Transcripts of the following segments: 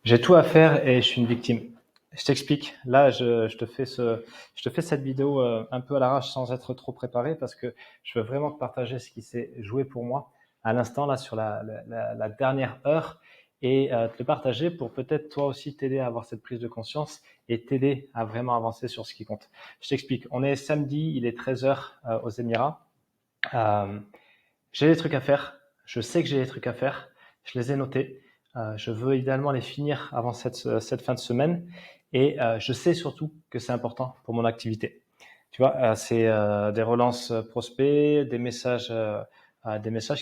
J'ai tout à faire et je suis une victime. Je t'explique. Là, je te fais cette vidéo un peu à l'arrache sans être trop préparé parce que je veux vraiment te partager ce qui s'est joué pour moi à l'instant là sur la dernière heure et te le partager pour peut-être toi aussi t'aider à avoir cette prise de conscience et t'aider à vraiment avancer sur ce qui compte. Je t'explique. On est samedi, il est 13 heures aux Émirats. Euh, j'ai des trucs à faire. Je sais que j'ai des trucs à faire. Je les ai notés. Je veux idéalement les finir avant cette fin de semaine. Et je sais surtout que c'est important pour mon activité. Tu vois, c'est des relances prospects, des messages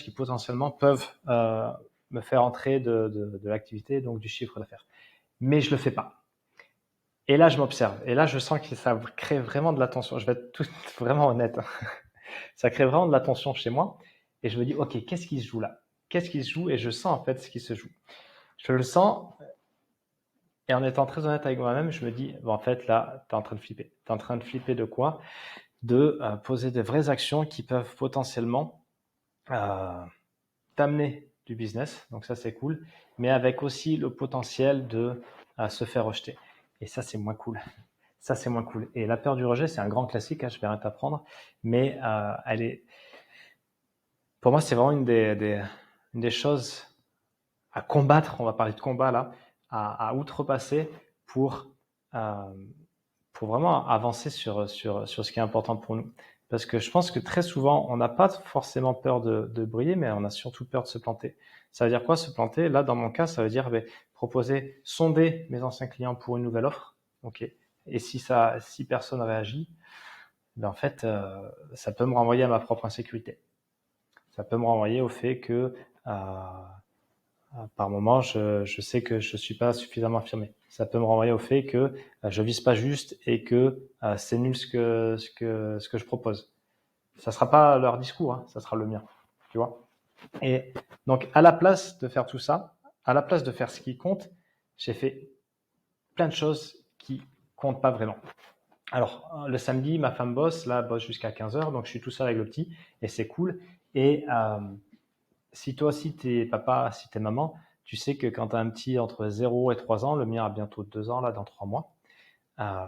qui potentiellement peuvent me faire entrer de l'activité, donc du chiffre d'affaires. Mais je le fais pas. Et là, je m'observe. Et là, je sens que ça crée vraiment de la tension. Je vais être tout, vraiment honnête. Ça crée vraiment de la tension chez moi. Et je me dis, OK, qu'est-ce qui se joue là? Qu'est-ce qui se joue? Et je sens en fait ce qui se joue. Je le sens. Et en étant très honnête avec moi-même, je me dis, bon, en fait, là, tu es en train de flipper. Tu es en train de flipper de quoi? De poser des vraies actions qui peuvent potentiellement euh, t'amener du business. Donc ça, c'est cool. Mais avec aussi le potentiel de se faire rejeter. Et ça, c'est moins cool. Ça, c'est moins cool. Et la peur du rejet, c'est un grand classique, hein, je vais rien t'apprendre. Mais pour moi, c'est vraiment une des choses à combattre. On va parler de combat là, à outrepasser pour, euh, pour vraiment avancer sur ce qui est important pour nous. Parce que je pense que très souvent, on n'a pas forcément peur de briller, mais on a surtout peur de se planter. Ça veut dire quoi se planter? Là, dans mon cas, ça veut dire proposer, sonder mes anciens clients pour une nouvelle offre. Ok. Et si personne réagit, ben en fait, ça peut me renvoyer à ma propre insécurité. Ça peut me renvoyer au fait que par moment, je sais que je suis pas suffisamment affirmé. Ça peut me renvoyer au fait que je vise pas juste et que c'est nul ce que je propose. Ça sera pas leur discours, hein, ça sera le mien, tu vois. Et donc, à la place de faire tout ça, à la place de faire ce qui compte, j'ai fait plein de choses qui comptent pas vraiment. Alors, le samedi, ma femme bosse, là, bosse jusqu'à 15 heures, donc je suis tout seul avec le petit, et c'est cool. Et si toi aussi t'es papa, si t'es maman, tu sais que quand tu as un petit entre 0 et 3 ans, le mien a bientôt 2 ans, là, dans 3 mois, euh,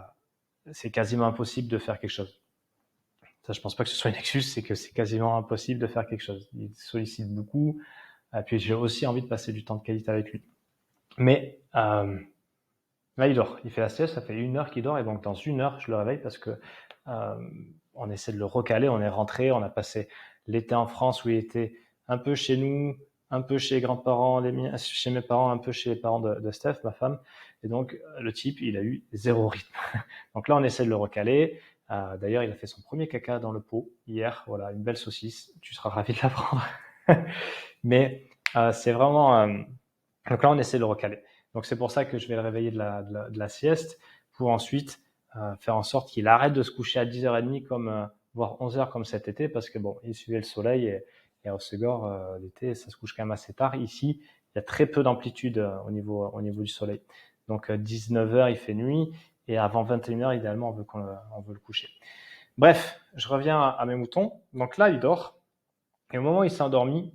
c'est quasiment impossible de faire quelque chose. Ça, je pense pas que ce soit une excuse, c'est que c'est quasiment impossible de faire quelque chose. Il sollicite beaucoup, puis j'ai aussi envie de passer du temps de qualité avec lui. Mais là, il dort, il fait la sieste, ça fait 1 heure qu'il dort, et donc dans 1 heure, je le réveille parce que euh, on essaie de le recaler, on est rentré, on a passé l'été en France où il était un peu chez nous, un peu chez les grands-parents, chez mes parents, un peu chez les parents de Steph, ma femme, et donc le type, il a eu zéro rythme. Donc là, on essaie de le recaler. D'ailleurs, il a fait son premier caca dans le pot hier, voilà, une belle saucisse, tu seras ravi de l'apprendre. Mais c'est vraiment... donc là, on essaie de le recaler. Donc c'est pour ça que je vais le réveiller de la sieste pour ensuite faire en sorte qu'il arrête de se coucher à 10h30 voire 11h comme cet été parce que bon, il suivait le soleil et à Hossegor, l'été, ça se couche quand même assez tard. Ici, il y a très peu d'amplitude au niveau du soleil. Donc 19h, il fait nuit et avant 21h, idéalement, on veut le coucher. Bref, je reviens à mes moutons. Donc là, il dort et au moment où il s'est endormi,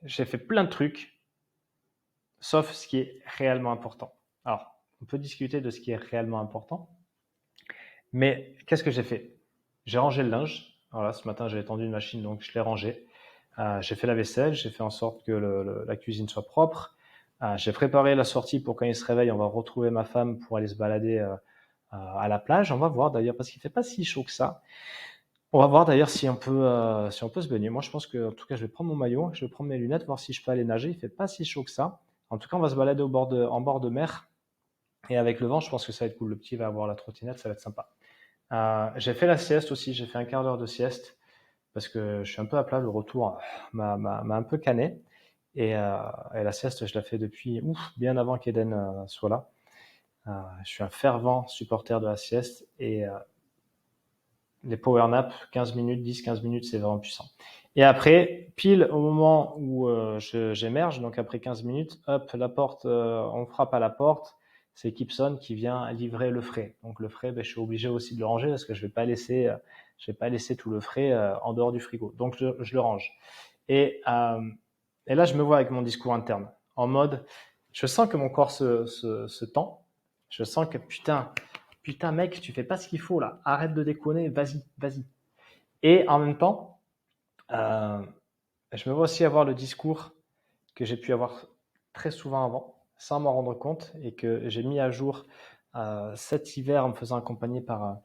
j'ai fait plein de trucs sauf ce qui est réellement important. Alors, on peut discuter de ce qui est réellement important, mais qu'est-ce que j'ai fait? J'ai rangé le linge. Voilà, ce matin, j'ai étendu une machine, donc je l'ai rangé. J'ai fait la vaisselle, j'ai fait en sorte que la cuisine soit propre. J'ai préparé la sortie pour quand il se réveille, on va retrouver ma femme pour aller se balader à la plage. On va voir d'ailleurs, parce qu'il fait pas si chaud que ça. On va voir d'ailleurs si on peut se baigner. Moi, je pense que, en tout cas, je vais prendre mon maillot, je vais prendre mes lunettes, voir si je peux aller nager. Il fait pas si chaud que ça. En tout cas, on va se balader en bord de mer. Et avec le vent, je pense que ça va être cool. Le petit va avoir la trottinette, ça va être sympa. J'ai fait la sieste aussi. J'ai fait un quart d'heure de sieste parce que je suis un peu à plat. Le retour m'a un peu cané. Et la sieste, je la fais depuis bien avant qu'Eden soit là. Je suis un fervent supporter de la sieste et les power naps, 15 minutes, 10-15 minutes, c'est vraiment puissant. Et après, pile au moment où j'émerge, donc après 15 minutes, hop, la porte, on frappe à la porte, c'est Gibson qui vient livrer le frais. Donc le frais, je suis obligé aussi de le ranger parce que je vais pas laisser tout le frais en dehors du frigo. Donc je le range. Et, euh, et là, je me vois avec mon discours interne, en mode, je sens que mon corps se tend. Je sens que putain, mec, tu fais pas ce qu'il faut là. Arrête de déconner, vas-y. Et en même temps, je me vois aussi avoir le discours que j'ai pu avoir très souvent avant, sans m'en rendre compte, et que j'ai mis à jour cet hiver en me faisant accompagner par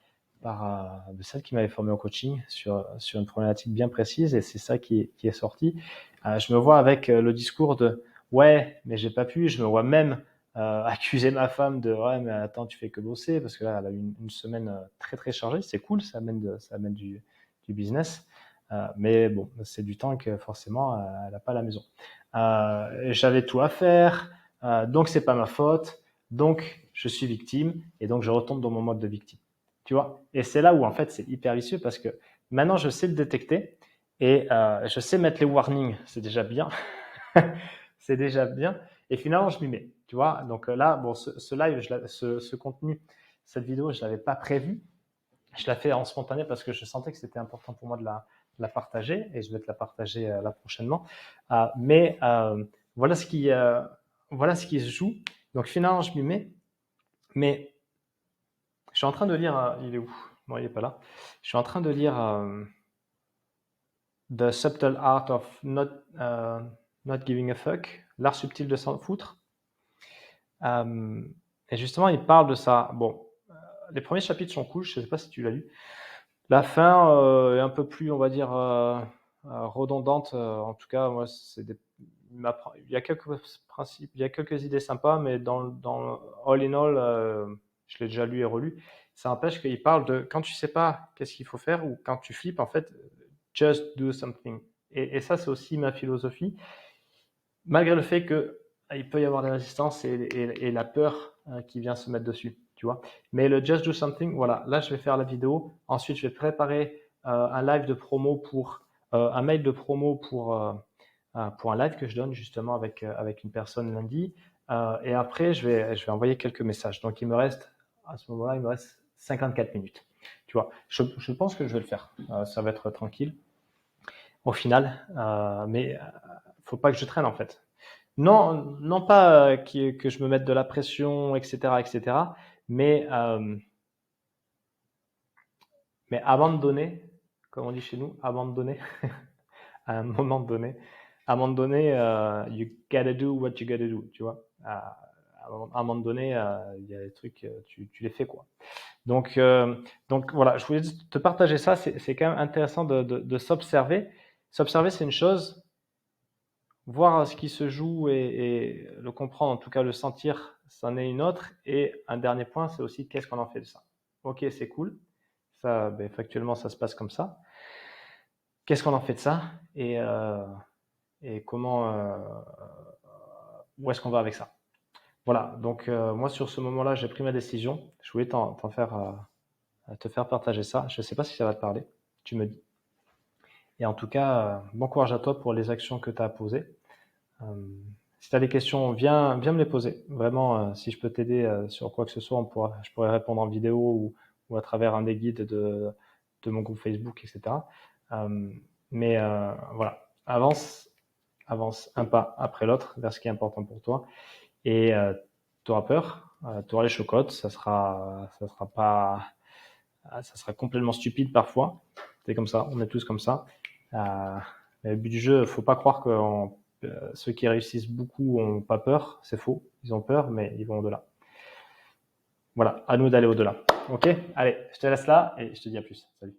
celle qui m'avait formé au coaching sur une problématique bien précise, et c'est ça qui est sorti. Je me vois avec le discours de ouais, mais j'ai pas pu. Je me vois même accuser ma femme de ouais, mais attends, tu fais que bosser, parce que là, elle a eu une semaine très très chargée. C'est cool, ça amène du business. Mais bon, c'est du temps que forcément elle n'a pas à la maison. J'avais tout à faire, donc c'est pas ma faute, donc je suis victime, et donc je retombe dans mon mode de victime. Tu vois? Et c'est là où en fait c'est hyper vicieux, parce que maintenant je sais le détecter, et je sais mettre les warnings, c'est déjà bien. C'est déjà bien. Et finalement, je m'y mets. Tu vois? Donc là, bon, ce live, ce contenu, cette vidéo, je l'avais pas prévu. Je l'ai fait en spontané parce que je sentais que c'était important pour moi de la partager, et je vais te la partager là prochainement. Mais voilà voilà ce qui se joue. Donc finalement, je m'y mets. Mais je suis en train de lire. Il est où? Bon, il est pas là. Je suis en train de lire The Subtle Art of Not Giving a Fuck, l'art subtil de s'en foutre. Et justement, il parle de ça. Bon, les premiers chapitres sont cool. Je ne sais pas si tu l'as lu. La fin est un peu plus, on va dire, redondante. En tout cas, moi, il y a quelques principes, il y a quelques idées sympas, mais dans all in all, je l'ai déjà lu et relu. Ça n'empêche qu'il parle de quand tu sais pas qu'est-ce qu'il faut faire, ou quand tu flippes, en fait, just do something. Et ça, c'est aussi ma philosophie, malgré le fait que il peut y avoir des résistances et la peur qui vient se mettre dessus, tu vois. Mais le just do something, voilà, là je vais faire la vidéo, ensuite je vais préparer un live de promo un mail de promo pour un live que je donne justement avec une personne lundi, et après je vais envoyer quelques messages. Donc à ce moment-là, il me reste 54 minutes, tu vois. Je pense que je vais le faire, ça va être tranquille au final, mais faut pas que je traîne en fait. Non, non pas que je me mette de la pression, etc., mais abandonner, comme on dit chez nous, abandonner à un moment donné. À un moment donné, you gotta do what you gotta do, tu vois. À un moment donné, il y a des trucs, tu les fais quoi. Donc voilà, je voulais te partager ça. C'est quand même intéressant de s'observer. S'observer, c'est une chose. Voir ce qui se joue et le comprendre, en tout cas le sentir, c'en est une autre. Et un dernier point, c'est aussi qu'est-ce qu'on en fait de ça. Ok, c'est cool. Ça, ben, factuellement, ça se passe comme ça. Qu'est-ce qu'on en fait de ça, et comment, où est-ce qu'on va avec ça? Voilà. Donc moi, sur ce moment-là, j'ai pris ma décision. Je voulais te faire partager ça. Je ne sais pas si ça va te parler. Tu me dis. Et en tout cas, bon courage à toi pour les actions que tu as posées. Si tu as des questions, viens me les poser. Vraiment, si je peux t'aider sur quoi que ce soit, je pourrais répondre en vidéo, ou à travers un des guides de mon groupe Facebook, etc. Mais voilà, avance un pas après l'autre vers ce qui est important pour toi. Et tu auras peur, tu auras les chocottes, ça sera pas, ça sera complètement stupide parfois. C'est comme ça, on est tous comme ça. Mais le but du jeu, faut pas croire que ceux qui réussissent beaucoup ont pas peur, c'est faux. Ils ont peur, mais ils vont au-delà. Voilà, à nous d'aller au-delà. Ok? Allez, je te laisse là et je te dis à plus. Salut.